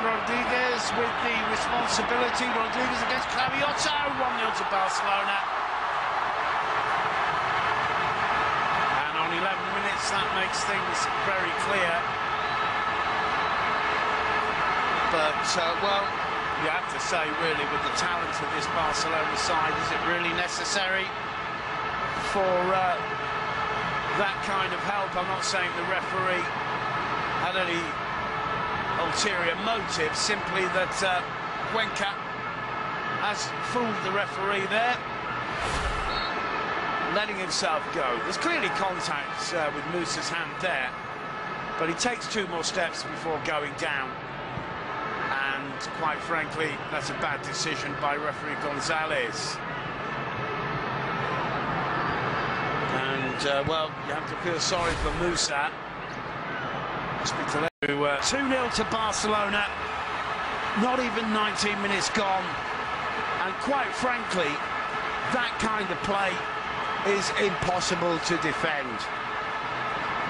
Rodriguez with the responsibility. Rodriguez against Claviotto, 1-0 to Barcelona. And on 11 minutes, that makes things very clear. But, well, you have to say, really, with the talent of this Barcelona side, is it really necessary for that kind of help? I'm not saying the referee had any ulterior motive, simply that Cuenca has fooled the referee there, letting himself go. There's clearly contact with Musa's hand there, but he takes 2 more steps before going down. And quite frankly, that's a bad decision by referee Gonzalez. And, well, you have to feel sorry for Musa. Hospitalet 2-0 to Barcelona. Not even 19 minutes gone. And quite frankly, that kind of play is impossible to defend.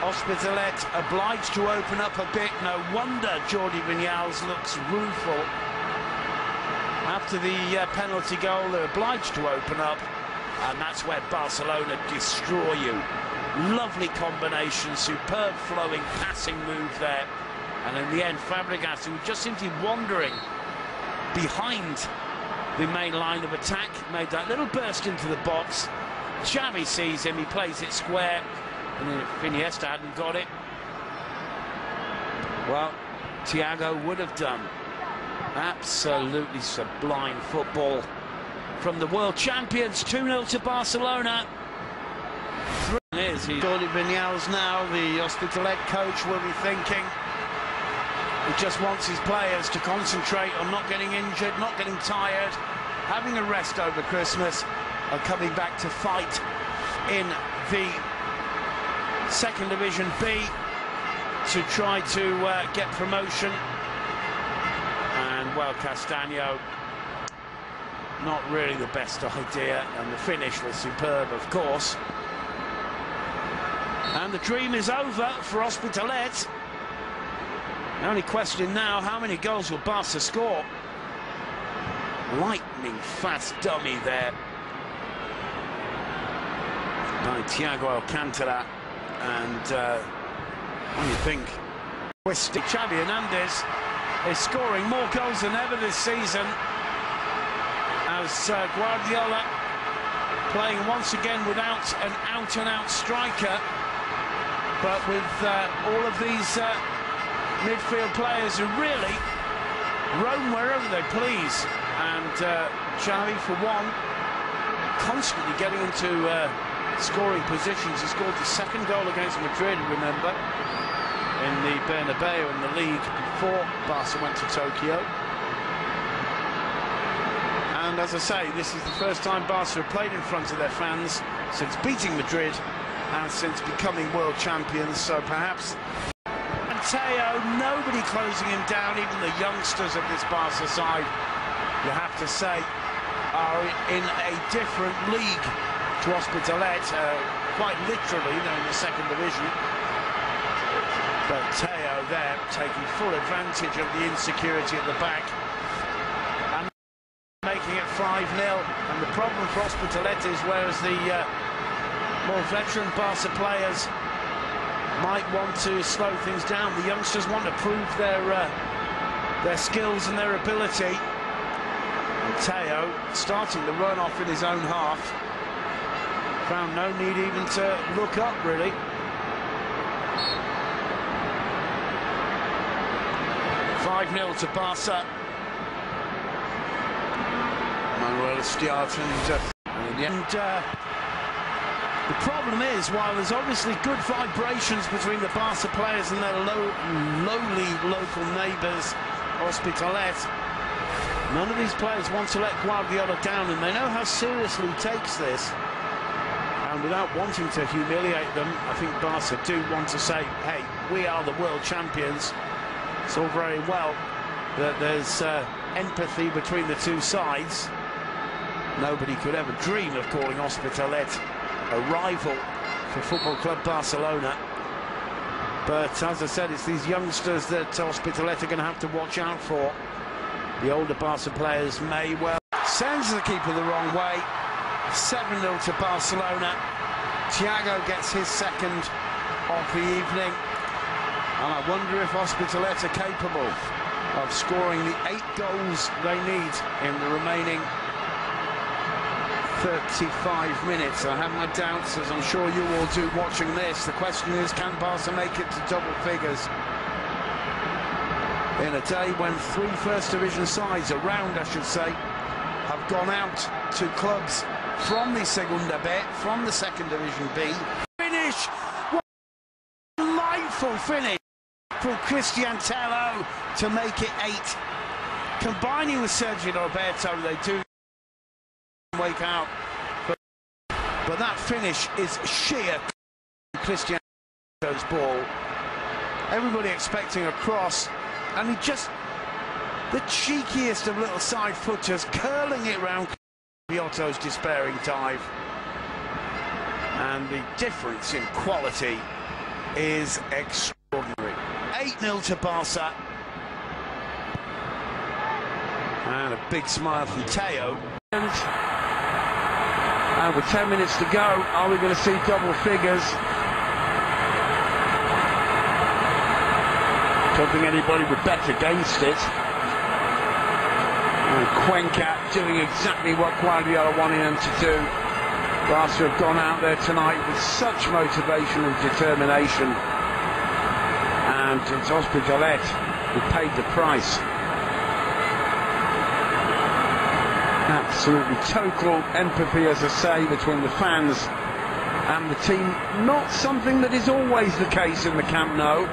Hospitalet obliged to open up a bit. No wonder Jordi Viñals looks rueful. After the penalty goal, they're obliged to open up, and that's where Barcelona destroy you. Lovely combination, superb flowing passing move there. And in the end, Fabregas, who just seemed to be wandering behind the main line of attack, made that little burst into the box. Xavi sees him, he plays it square. And if Iniesta hadn't got it, well, Thiago would have done. Absolutely sublime football from the world champions. 2-0 to Barcelona. Jordi Viñals now, the Hospitalet coach, will be thinking he just wants his players to concentrate on not getting injured, not getting tired, having a rest over Christmas, and coming back to fight in the Second Division B to try to get promotion. And, well, Castaño, not really the best idea, and the finish was superb, of course. And the dream is over for Hospitalet. The only question now, how many goals will Barca score? Lightning fast dummy there by Thiago Alcantara. And what do you think? Xavi Hernandez is scoring more goals than ever this season, as Guardiola playing once again without an out-and-out striker, but with all of these midfield players who really roam wherever they please. And Xavi, for one, constantly getting into scoring positions. He scored the 2nd goal against Madrid, remember, in the Bernabeu in the league before Barca went to Tokyo. And as I say, this is the first time Barca have played in front of their fans since beating Madrid and since becoming world champions. So perhaps Teo, nobody closing him down. Even the youngsters of this Barca side, you have to say, are in a different league to Hospitalet, quite literally. They're in the Second Division. But Teo there taking full advantage of the insecurity at the back and making it 5-0. And the problem for Hospitalet is, whereas the more veteran Barca players might want to slow things down, the youngsters want to prove their skills and their ability. And Teo, starting the run off in his own half, found no need even to look up, really. "5-0 to Barca." Manuel Estiarte, and the problem is, while there's obviously good vibrations between the Barca players and their lowly local neighbours, Hospitalet, none of these players want to let Guardiola down, and they know how seriously he takes this. And without wanting to humiliate them, I think Barca do want to say, hey, we are the world champions. It's all very well that there's empathy between the two sides. Nobody could ever dream of calling Hospitalet a rival for Football Club Barcelona. But as I said, it's these youngsters that Hospitalet are going to have to watch out for. The older Barca players may well. Sends the keeper the wrong way. 7-0 to Barcelona. Thiago gets his second of the evening. And I wonder if Hospitalet are capable of scoring the 8 goals they need in the remaining 35 minutes. I have my doubts, as I'm sure you all do watching this. The question is, can Barca make it to double figures in a day when 3 First Division sides, around I should say, have gone out to clubs from the Segunda B, from the Second Division B. Finish! What a delightful finish from Cristian Tello to make it 8. Combining with Sergio Roberto, they do wake out, but that finish is sheer Cristian Tello's ball. Everybody expecting a cross, and he just, the cheekiest of little side footers, curling it round Giotto's despairing dive. And the difference in quality is extraordinary. 8-0 to Barca. And a big smile from Teo. And with 10 minutes to go, are we going to see double figures? Don't think anybody would bet against it. And Cuenca doing exactly what Guardiola wanted them to do. Barca have gone out there tonight with such motivation and determination. And it's Hospitalet who paid the price. Absolutely total empathy, as I say, between the fans and the team. Not something that is always the case in the Camp Nou,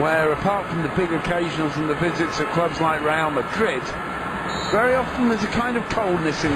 where apart from the big occasions and the visits of clubs like Real Madrid, very often there's a kind of coldness in